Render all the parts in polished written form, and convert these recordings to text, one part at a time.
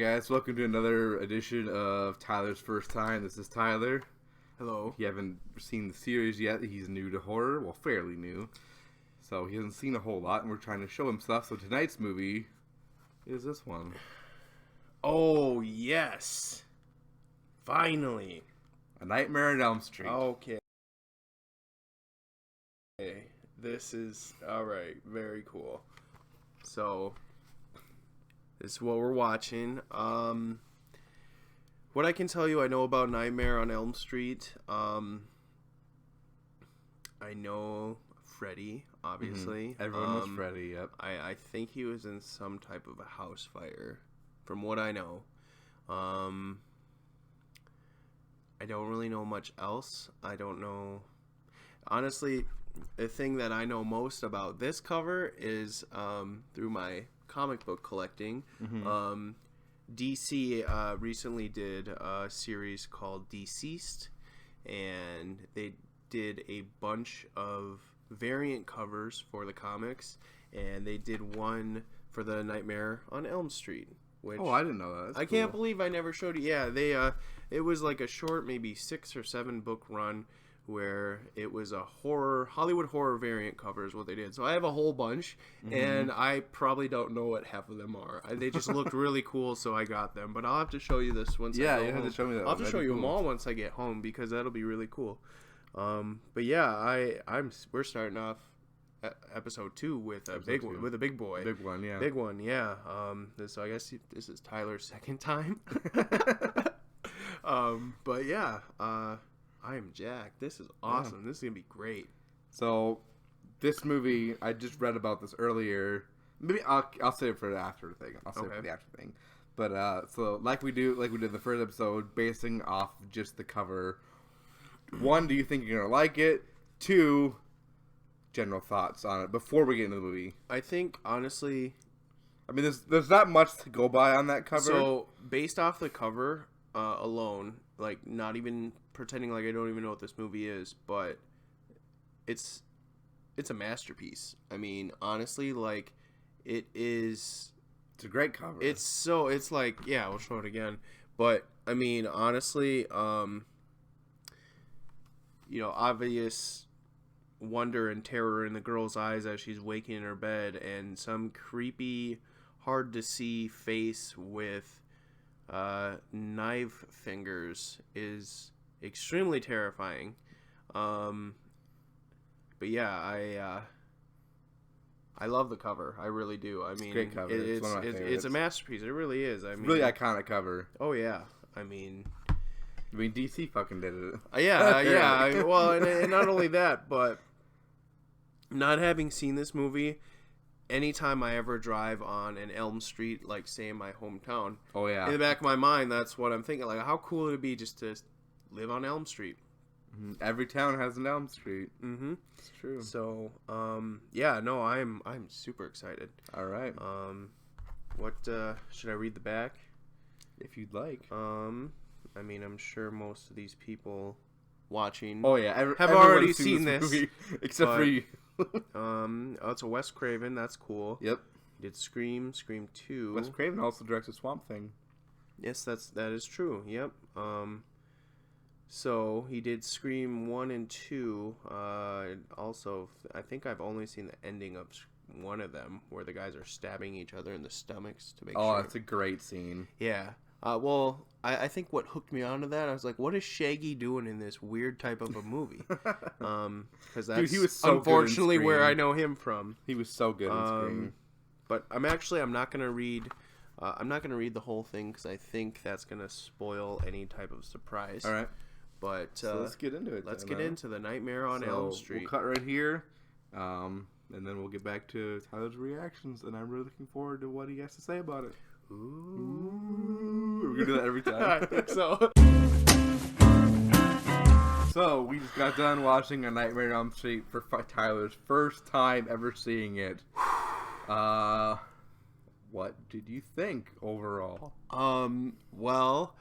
guys, welcome to another edition of Tyler's First Time. This is Tyler. Hello. He haven't seen the series yet. He's new to horror, well, fairly new. So he hasn't seen a whole lot, and we're trying to show him stuff. So tonight's movie is this one. Oh, yes. Finally. A Nightmare on Elm Street. Okay. This is, alright, very cool. So, this is what we're watching. What I can tell you I know about Nightmare on Elm Street, I know Freddy, obviously. Everyone knows Freddy, yep. I think he was in some type of a house fire, from what I know. I don't really know much else. I don't know. Honestly, the thing that I know most about this cover is through my comic book collecting. DC recently did a series called Deceased, and they did a bunch of variant covers for the comics, and they did one for the Nightmare on Elm Street. Which Oh, I didn't know that. That's I can't believe I never showed you. Yeah, they it was like a short, maybe 6 or 7 book run where it was a Hollywood horror variant cover is what they did. So I have a whole bunch, and I probably don't know what half of them are. They just looked really cool, so I got them. But I'll have to show you this once I go you have home. to show me that. I'll have to That'd show be you cool. them all once I get home, because that'll be really cool. But yeah, we're starting off episode 2 with a big one, with a big boy. Big one, yeah. Big one, yeah. So I guess this is Tyler's second time. But yeah, I am jacked. This is awesome. Yeah. This is gonna be great. So, this movie, I just read about this earlier. Maybe I'll save it for the after thing. I'll save it for the after thing. But so like we did the first episode, basing off just the cover. 1, do you think you're gonna like it? 2, general thoughts on it before we get into the movie. I think honestly, I mean, there's not much to go by on that cover. So based off the cover alone, like not even pretending like I don't even know what this movie is, but it's a masterpiece. I mean, honestly, like it is. It's a great cover. It's like, yeah, we'll show it again. But I mean, honestly, obvious wonder and terror in the girl's eyes as she's waking in her bed, and some creepy, hard to see face with knife fingers is extremely terrifying. But yeah, I love the cover. I really do. I mean, great cover. It's one of my favorites. It's a masterpiece. It really is. I mean, really iconic cover. Oh yeah. I mean, DC fucking did it. Yeah. Well, and not only that, but not having seen this movie, anytime I ever drive on an Elm Street, like say in my hometown, oh yeah, in the back of my mind, that's what I'm thinking. Like, how cool would it be just to live on Elm Street? Every town has an Elm Street. Mm-hmm. It's true. So, yeah, no, I'm super excited. All right. What should I read the back? If you'd like. I mean, I'm sure most of these people watching have already seen this movie, except for you. It's a Wes Craven. That's cool. Yep. He did Scream 2. Wes Craven also directed Swamp Thing. Yes, that is true. Yep. So he did Scream 1 and 2. Also, I think I've only seen the ending of one of them, where the guys are stabbing each other in the stomachs to make sure. Oh, that's a great scene. Yeah. Well, I think what hooked me onto that, I was like, what is Shaggy doing in this weird type of a movie? Because that's he was so unfortunately good in where I Scream. know him from. He was so good in Scream. But I'm not going to read. I'm not going to read the whole thing because I think that's going to spoil any type of surprise. All right. But so let's get into it. Let's get into the Nightmare on Elm Street. We'll cut right here, and then we'll get back to Tyler's reactions. And I'm really looking forward to what he has to say about it. Ooh. We're gonna do that every time. I think so. So we just got done watching A Nightmare on Elm Street for Tyler's first time ever seeing it. What did you think overall? Well,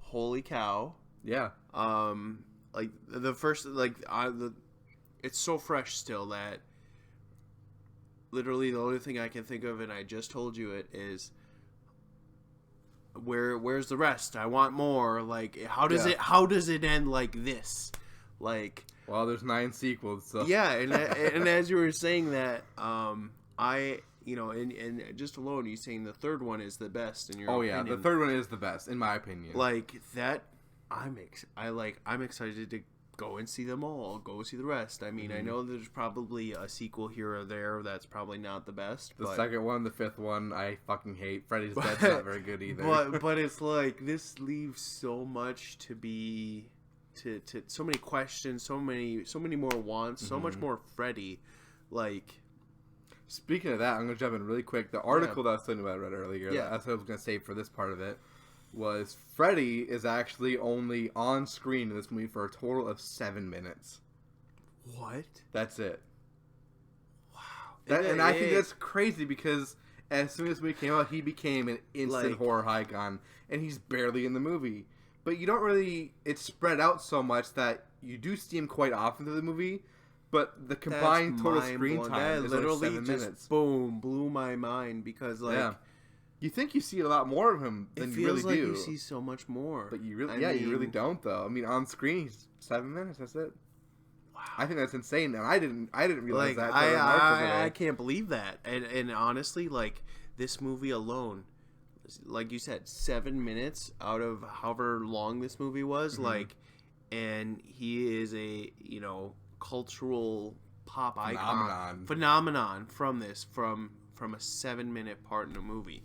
holy cow. Yeah. Like the first, it's so fresh still that literally the only thing I can think of, and I just told you it, is where's the rest? I want more. Like, how does it end like this? Like, well, there's 9 sequels, so yeah, and as you were saying that, I and just alone you saying the third one is the best in your opinion. The third one is the best in my opinion. Like that, I'm excited to go and see them all. I'll go see the rest. I mean, I know there's probably a sequel here or there that's probably not the best. The second one, the fifth one, I fucking hate. Freddy's Dead's not very good either. But it's like this leaves so much to be to so many questions, so many more wants, so much more Freddy. Like, speaking of that, I'm gonna jump in really quick. The article that I was telling you about I read earlier, that's what I was gonna say for this part of it, was Freddy is actually only on screen in this movie for a total of 7 minutes. What? That's it. Wow. And I think that's crazy because as soon as we came out, he became an instant horror icon, and he's barely in the movie. But you don't really... It's spread out so much that you do see him quite often through the movie, but the combined total screen time is literally like 7 minutes. Boom, blew my mind because, like... Yeah. You think you see a lot more of him than you really do. It feels like you see so much more. But you really, you really don't, though. I mean, on screen, he's 7 minutes. That's it. Wow. I think that's insane, and I didn't realize that. I can't believe that. And honestly, like, this movie alone, like you said, 7 minutes out of however long this movie was, like, and he is a, cultural pop phenomenon from this, from a 7-minute part in a movie.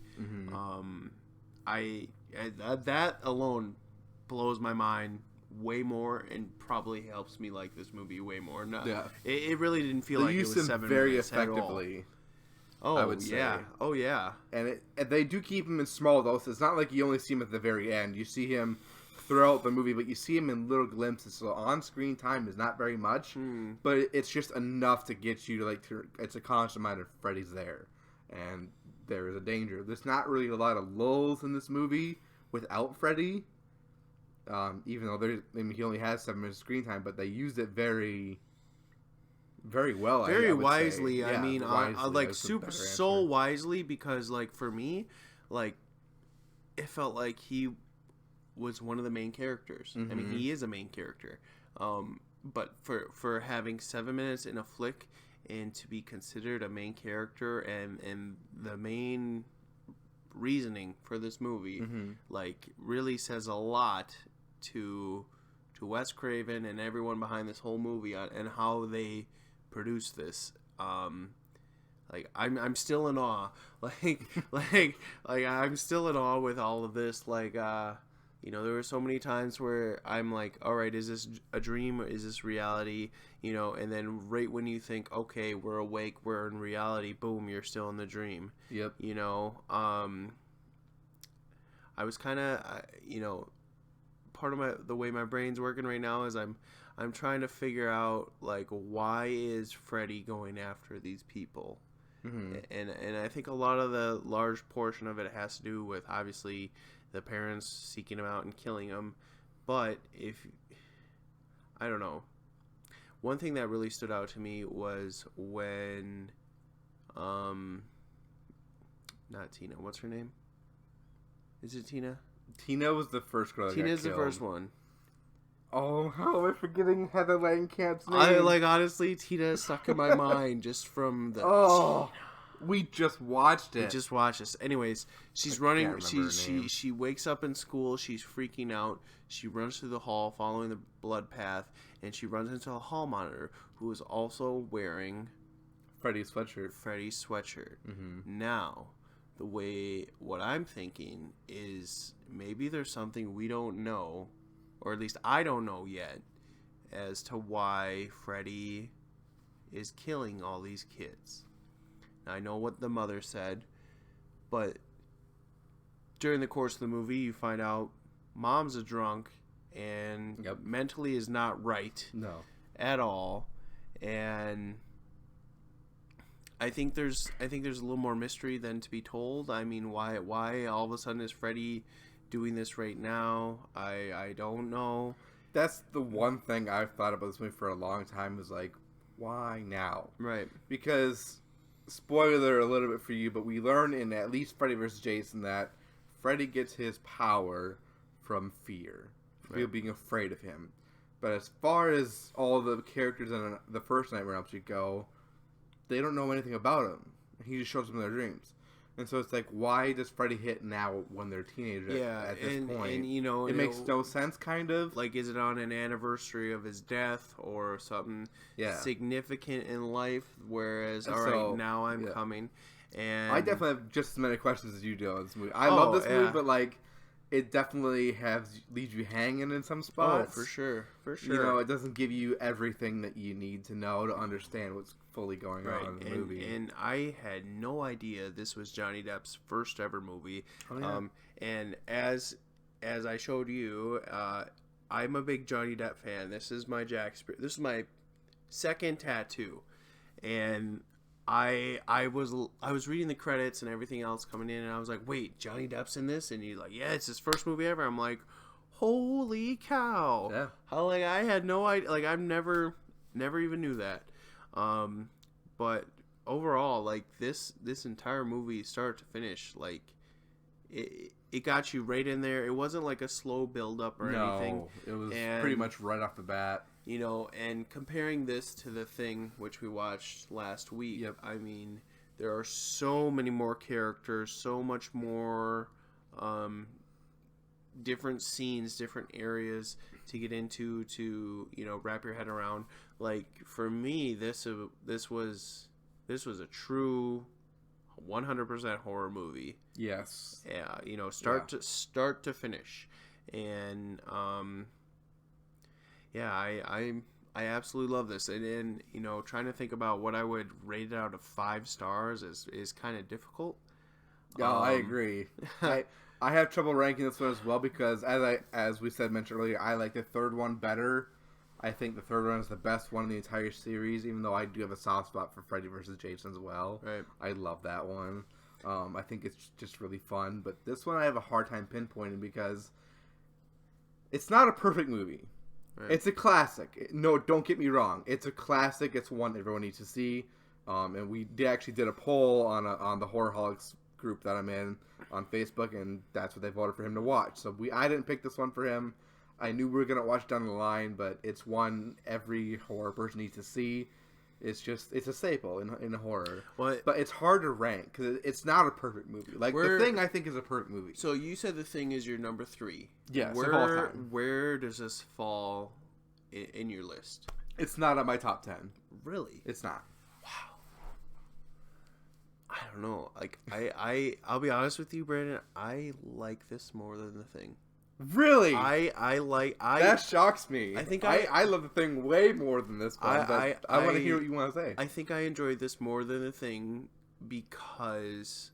That alone blows my mind way more and probably helps me like this movie way more. No, it really didn't feel like it was 7 very minutes effectively. Oh, I would say. Yeah. Oh, yeah. And they do keep him in small doses. It's not like you only see him at the very end. You see him throughout the movie, but you see him in little glimpses. So on-screen time is not very much, but it's just enough to get you to it's a constant reminder Freddy's there. And there is a danger. There's not really a lot of lulls in this movie without Freddy. Even though he only has 7 minutes screen time, but they used it very, very well. Very wisely. Say. I mean, so wisely because, like, for me, like, it felt like he was one of the main characters. I mean, he is a main character. But for having 7 minutes in a flick and to be considered a main character and the main reasoning for this movie, like, really says a lot to Wes Craven and everyone behind this whole movie and how they produced this. Like, I'm still in awe. Like I'm still in awe with all of this. Like, there were so many times where I'm like, all right, is this a dream or is this reality? And then right when you think, okay, we're awake, we're in reality, boom, you're still in the dream. Yep. I was kind of, part of the way my brain's working right now is I'm trying to figure out, like, why is Freddy going after these people? And I think a lot of the large portion of it has to do with, obviously, the parents seeking him out and killing him. But I don't know. One thing that really stood out to me was when, not Tina, what's her name? Is it Tina? Tina was the first girl that Tina's got killed. the first one. Oh, how am I forgetting Heather Langenkamp's name? Honestly, Tina stuck in my mind just from the... Oh, we just watched it. We just watched this. Anyways, she's running... She wakes up in school. She's freaking out. She runs through the hall following the blood path, and she runs into a hall monitor who is also wearing... Freddy's sweatshirt. Now, what I'm thinking is maybe there's something we don't know, or at least I don't know yet, as to why Freddy is killing all these kids. Now, I know what the mother said, but during the course of the movie, you find out mom's a drunk and mentally is not right at all, and I think there's a little more mystery than to be told. I mean, why all of a sudden is Freddy doing this right now? I don't know. That's the one thing I've thought about this movie for a long time is, like, why now? Right. Because, spoiler a little bit for you, but we learn in at least Freddy vs. Jason that Freddy gets his power from fear, from people being afraid of him. But as far as all the characters in the first Nightmare on Elm Street go, they don't know anything about him. He just shows them in their dreams. And so it's like, why does Freddy hit now when they're teenagers at this point? And, you know, it makes no sense, kind of. Like, is it on an anniversary of his death or something significant in life? Whereas, now I'm coming. And I definitely have just as many questions as you do on this movie. I love this movie, but, like, it definitely leaves you hanging in some spots. Oh, for sure. You know, it doesn't give you everything that you need to know to understand what's fully going on in the movie. And I had no idea this was Johnny Depp's first ever movie. Oh, yeah. And as I showed you, I'm a big Johnny Depp fan. This is my This is my second tattoo, and I was reading the credits and everything else coming in, and I was like, wait, Johnny Depp's in this? And he's like, yeah, it's his first movie ever. I'm like, holy cow! Yeah. How, like, I had no idea. Like, I've never even knew that. But overall, like, this entire movie, start to finish, like, it got you right in there. It wasn't like a slow build up or anything. No, it was pretty much right off the bat. You know, and comparing this to The Thing, which we watched last week, I mean, there are so many more characters, so much more different scenes, different areas to get into, to, you know, wrap your head around. Like, for me, this was a true 100% horror movie. Yes. Yeah, you know, start to finish. And I absolutely love this. And you know, trying to think about what I would rate it out of 5 stars is kind of difficult. Yeah, I agree. I have trouble ranking this one as well because, as we mentioned earlier, I like the third one better. I think the third one is the best one in the entire series, even though I do have a soft spot for Freddy vs. Jason as well. Right. I love that one. I think it's just really fun. But this one I have a hard time pinpointing because it's not a perfect movie. Right. It's a classic. No, don't get me wrong. It's a classic. It's one everyone needs to see. And we actually did a poll on the Horrorholics group that I'm in on Facebook, and that's what they voted for him to watch. So I didn't pick this one for him. I knew we were going to watch down the line, but it's one every horror person needs to see. It's a staple in horror. But it's hard to rank because it's not a perfect movie. Like, The Thing, I think, is a perfect movie. So you said The Thing is your number 3. Yes, of all time. Where does this fall in your list? It's not on my top 10. Really? It's not. Wow. I don't know. Like, I'll be honest with you, Brandon. I like this more than The Thing. Really? That shocks me. I think I love The Thing way more than this one. I want to hear what you want to say. I think I enjoyed this more than The Thing because,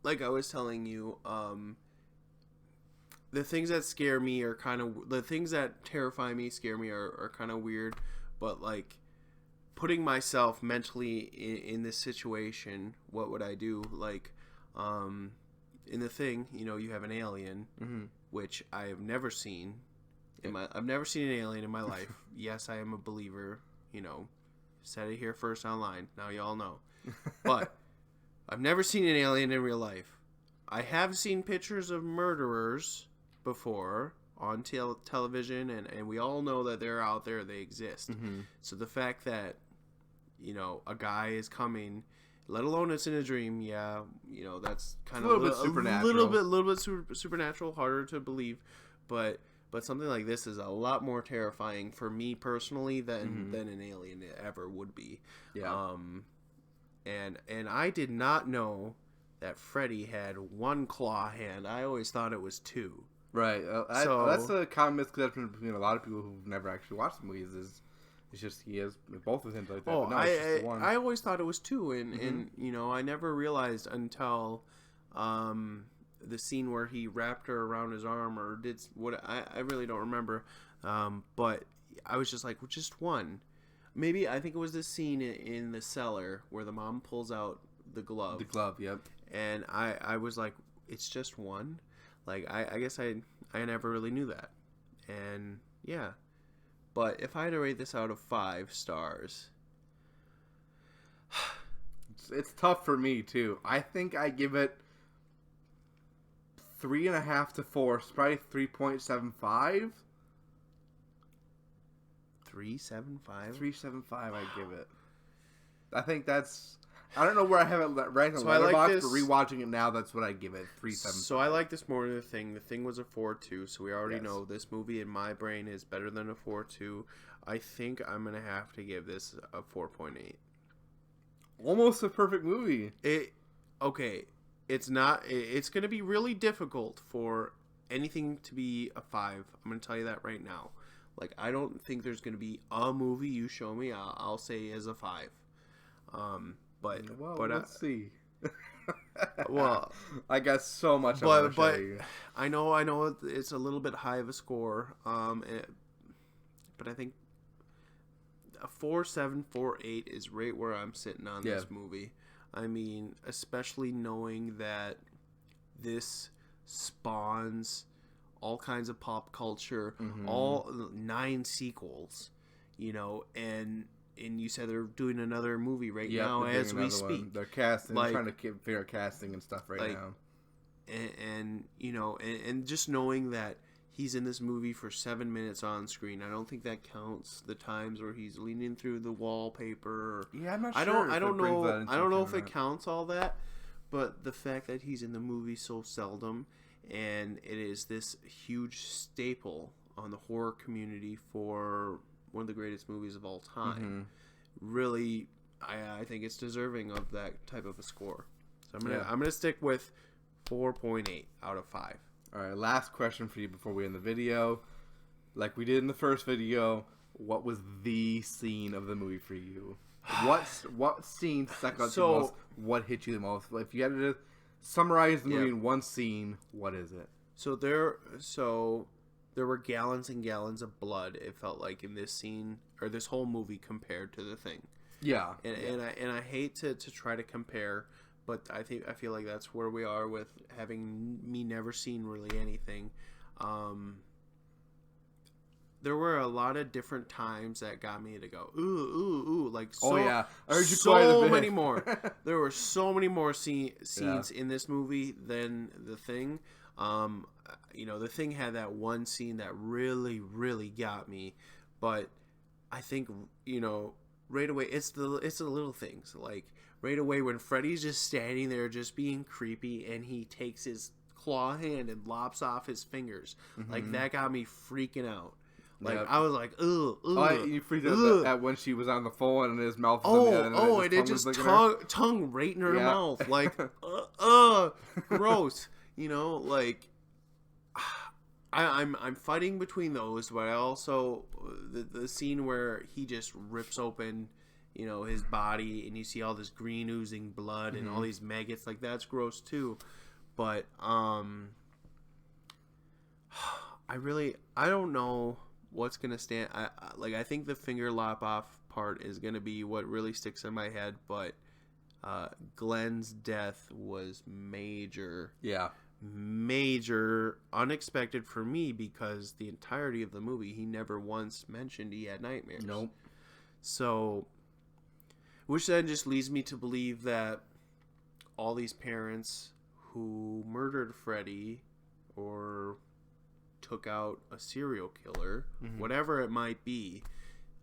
like I was telling you, the things that scare me are the things that terrify me, scare me, are kind of weird. But, like, putting myself mentally in this situation, what would I do? Like, in The Thing, you know, you have an alien, which I have never seen. I've never seen an alien in my life. Yes, I am a believer. You know, said it here first online. Now you all know. But I've never seen an alien in real life. I have seen pictures of murderers before on television, and we all know that they're out there. They exist. So the fact that, you know, a guy is coming, let alone it's in a dream, you know, that's kind of a little bit supernatural, harder to believe, but something like this is a lot more terrifying for me personally than an alien ever would be. And I did not know that Freddy had 1 claw hand. I always thought it was 2. Right. So that's a common misconception between a lot of people who've never actually watched the movies. It's just he has both of him like that. Oh, no, it's just the one. I always thought it was 2, and you know, I never realized until the scene where he wrapped her around his arm or did what I really don't remember. But I was just like, well, just 1. Maybe I think it was this scene in the cellar where the mom pulls out the glove. The glove, yep. And I was like, it's just 1. Like, I guess I never really knew that. And yeah. But if I had to rate this out of 5 stars, it's tough for me too. I think I give it 3.5 to 4. It's probably 3.75. 3.75. 3.75. I give it. I think that's. I don't know where I have it ranked on So I like Letterboxd, this- but rewatching it now, that's what I give it. 3.75. So I like this more than The Thing. The Thing was a 4.2, so we already Yes. know this movie in my brain is better than a 4.2. I think I'm gonna have to give this a 4.8. Almost a perfect movie. Okay, it's not. It's gonna be really difficult for anything to be a 5. I'm gonna tell you that right now. Like, I don't think there's gonna be a movie you show me I'll say is a 5. But let's see. Well, I got so much. I but show you. I know it's a little bit high of a score. But I think a 4.7, 4.8 is right where I'm sitting on this movie. I mean, especially knowing that this spawns all kinds of pop culture, all 9 sequels, and you said they're doing another movie right now as we speak. One. They're casting, trying to figure out casting and stuff right now. And just knowing that he's in this movie for 7 minutes on screen, I don't think that counts the times where he's leaning through the wallpaper. Yeah, I'm not sure. I don't know if it counts all that, but the fact that he's in the movie so seldom, and it is this huge staple on the horror community for one of the greatest movies of all time. Really, I think it's deserving of that type of a score. So I'm gonna stick with 4.8 out of 5. All right, last question for you before we end the video. Like we did in the first video, what was the scene of the movie for you? What scene stuck out to you the most? What hit you the most? If you had to summarize the movie in one scene, what is it? So there were gallons and gallons of blood, it felt like, in this scene, or this whole movie compared to The Thing. Yeah. And I hate to try to compare, but I feel like that's where we are with having me never seen really anything. There were a lot of different times that got me to go, ooh, like so, I heard you so many more. There were so many more scenes in this movie than The Thing. The Thing had that one scene that really, really got me, but I think, right away, it's the little things, like right away when Freddy's just standing there just being creepy and he takes his claw hand and lops off his fingers, like that got me freaking out. Like I was like, ugh. Oh, you freaked out at when she was on the phone and his mouth was and it just tongue right in her mouth, like gross. Like I'm fighting between those, but I also the scene where he just rips open, his body and you see all this green oozing blood and all these maggots, like that's gross too. But I don't know what's gonna stand. I think the finger lop off part is gonna be what really sticks in my head, but Glenn's death was major. Yeah. Major, unexpected for me, because the entirety of the movie he never once mentioned he had nightmares. Nope. So, which then just leads me to believe that all these parents who murdered Freddy or took out a serial killer, whatever it might be,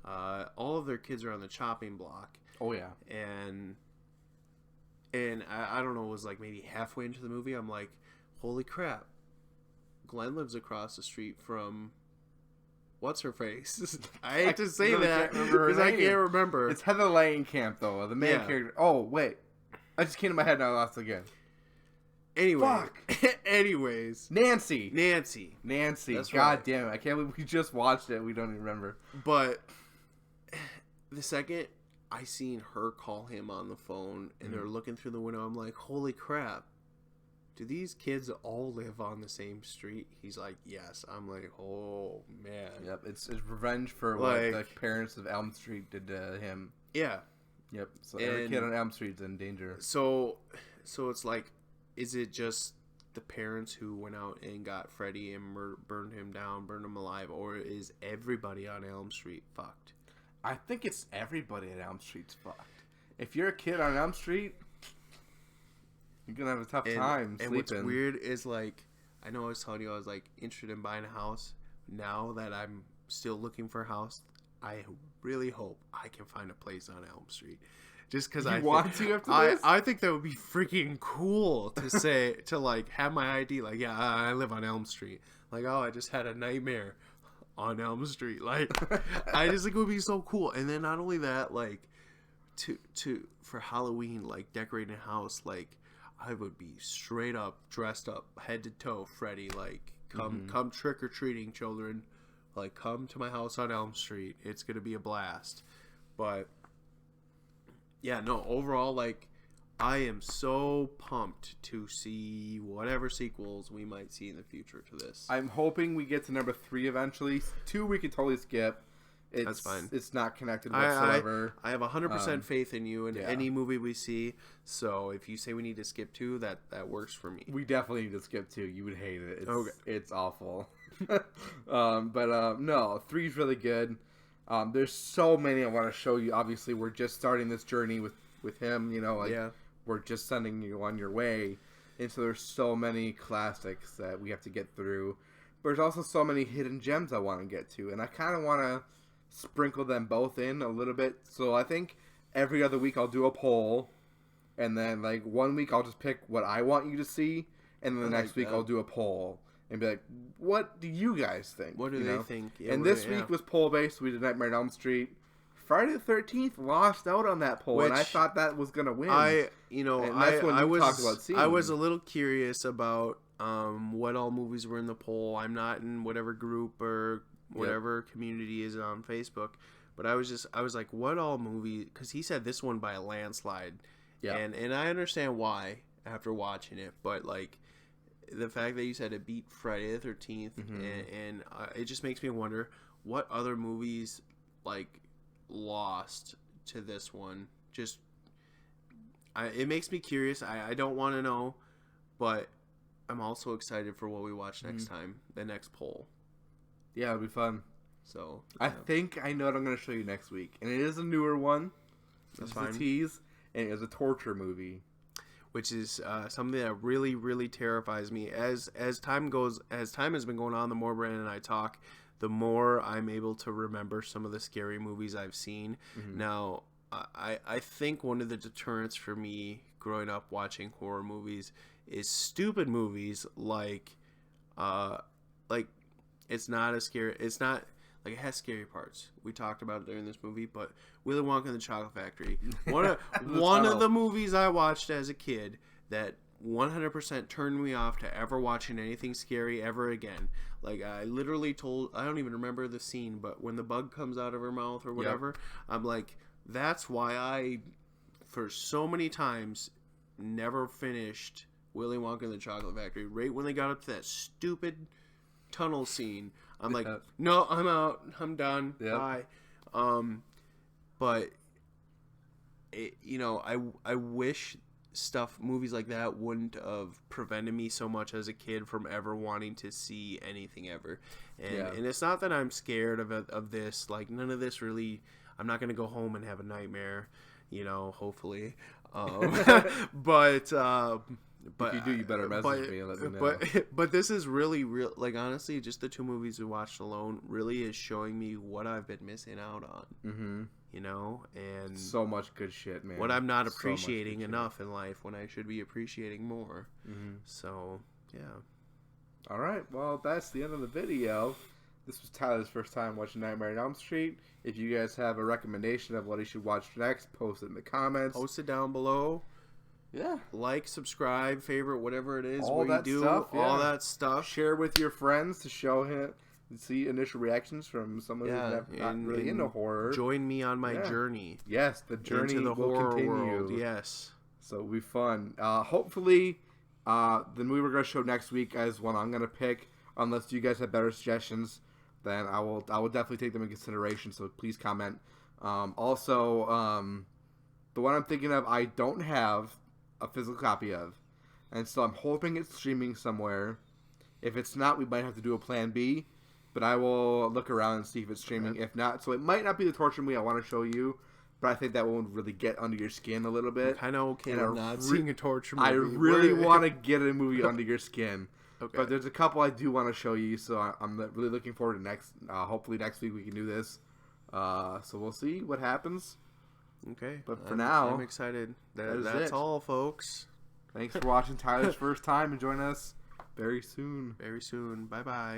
all of their kids are on the chopping block. Oh yeah. And I don't know, it was like maybe halfway into the movie, I'm like, holy crap, Glenn lives across the street from what's her face? I hate to say that because I can't remember. It's Heather Langenkamp though, the main character. Oh wait, I just came to my head now. I lost again. Anyway, fuck. Anyways, Nancy. That's God right. damn it! I can't believe we just watched it. We don't even remember. But the second I seen her call him on the phone and they're looking through the window, I'm like, holy crap. Do these kids all live on the same street? He's like, yes. I'm like, oh, man. Yep, it's revenge for what the parents of Elm Street did to him. Yeah. Yep, so every kid on Elm Street's in danger. So it's like, is it just the parents who went out and got Freddy and burned him down, burned him alive, or is everybody on Elm Street fucked? I think it's everybody at Elm Street's fucked. If you're a kid on Elm Street, you're gonna have a tough time sleeping. And what's weird is, like, I know I was telling you I was like interested in buying a house. Now that I'm still looking for a house, I really hope I can find a place on Elm Street. Just because I think that would be freaking cool to say to like have my ID like, yeah, I live on Elm Street. Like, oh, I just had a nightmare on Elm Street. Like, I just think it would be so cool. And then not only that, like to for Halloween, like decorating a house, like I would be straight up dressed up head to toe Freddy. Like, come trick or treating, children. Like, come to my house on Elm Street. It's gonna be a blast. But yeah, no, overall, like, I am so pumped to see whatever sequels we might see in the future to this. I'm hoping we get to number 3 eventually. 2 we could totally skip. That's fine. It's not connected whatsoever. I have 100% faith in you in any movie we see. So if you say we need to skip 2, that works for me. We definitely need to skip 2. You would hate it. It's awful. No, 3 is really good. There's so many I want to show you. Obviously, we're just starting this journey with him. You know, like we're just sending you on your way, and so there's so many classics that we have to get through. But there's also so many hidden gems I want to get to, and I kind of want to sprinkle them both in a little bit. So I think every other week I'll do a poll, and then like one week I'll just pick what I want you to see, and then the next week I'll do a poll. And be like, what do you guys think? What do they think? Yeah, and this week was poll-based. We did Nightmare on Elm Street. Friday the 13th lost out on that poll, and I thought that was going to win. I was a little curious about what all movies were in the poll. I'm not in whatever group or whatever community is on Facebook. But I was like, what all movie? Because he said this one by a landslide. Yeah. And I understand why after watching it. But, like, the fact that you said it beat Friday the 13th, and it just makes me wonder what other movies like lost to this one. Just, it makes me curious. I don't want to know, but I'm also excited for what we watch next time, the next poll. Yeah, it'll be fun. So I think I know what I'm going to show you next week, and it is a newer one. That's fine. It's a tease, and it is a torture movie. Which is something that really, really terrifies me. As time has been going on, the more Brandon and I talk, the more I'm able to remember some of the scary movies I've seen. Now, I think one of the deterrents for me growing up watching horror movies is stupid movies like it's not as scary. It's not like, it has scary parts. We talked about it during this movie, but Willy Wonka and the Chocolate Factory. One of the movies I watched as a kid that 100% turned me off to ever watching anything scary ever again. Like, I literally I don't even remember the scene, but when the bug comes out of her mouth or whatever, I'm like, that's why I, for so many times, never finished Willy Wonka and the Chocolate Factory. Right when they got up to that stupid tunnel scene, I'm like, no, I'm out. I'm done. Bye. But I wish movies like that wouldn't have prevented me so much as a kid from ever wanting to see anything ever. And it's not that I'm scared of this. Like, none of this really. I'm not gonna go home and have a nightmare. Hopefully. But if you do, you better message me and let me know. But this is really real. Like, honestly, just the 2 movies we watched alone really is showing me what I've been missing out on. And so much good shit, man. What I'm not appreciating enough in life when I should be appreciating more. So, yeah. All right. Well, that's the end of the video. This was Tyler's first time watching Nightmare on Elm Street. If you guys have a recommendation of what he should watch next, post it in the comments. Post it down below. Yeah. Like, subscribe, favorite, whatever it is. All that stuff. All that stuff. Share with your friends to show him, see initial reactions from someone who's not really into horror. Join me on my journey. Yes, the journey into the horror continue. World. Yes. So it'll be fun. Hopefully, the movie we're going to show next week is one I'm going to pick. Unless you guys have better suggestions, then I will definitely take them in consideration. So please comment. Also, the one I'm thinking of, I don't have a physical copy of, and so I'm hoping it's streaming somewhere. If it's not, we might have to do a plan B, but I will look around and see if it's streaming. If not, so it might not be the torture movie I want to show you, but I think that will really get under your skin a little bit. I'm kind of okay with not seeing a torture movie. I really want to get a movie under your skin, Okay. But there's a couple I do want to show you, so I'm really looking forward to next. Hopefully next week we can do this. So we'll see what happens. Okay. But for now, I'm excited. That's all, folks. Thanks for watching Tyler's first time, and join us very soon. Very soon. Bye-bye.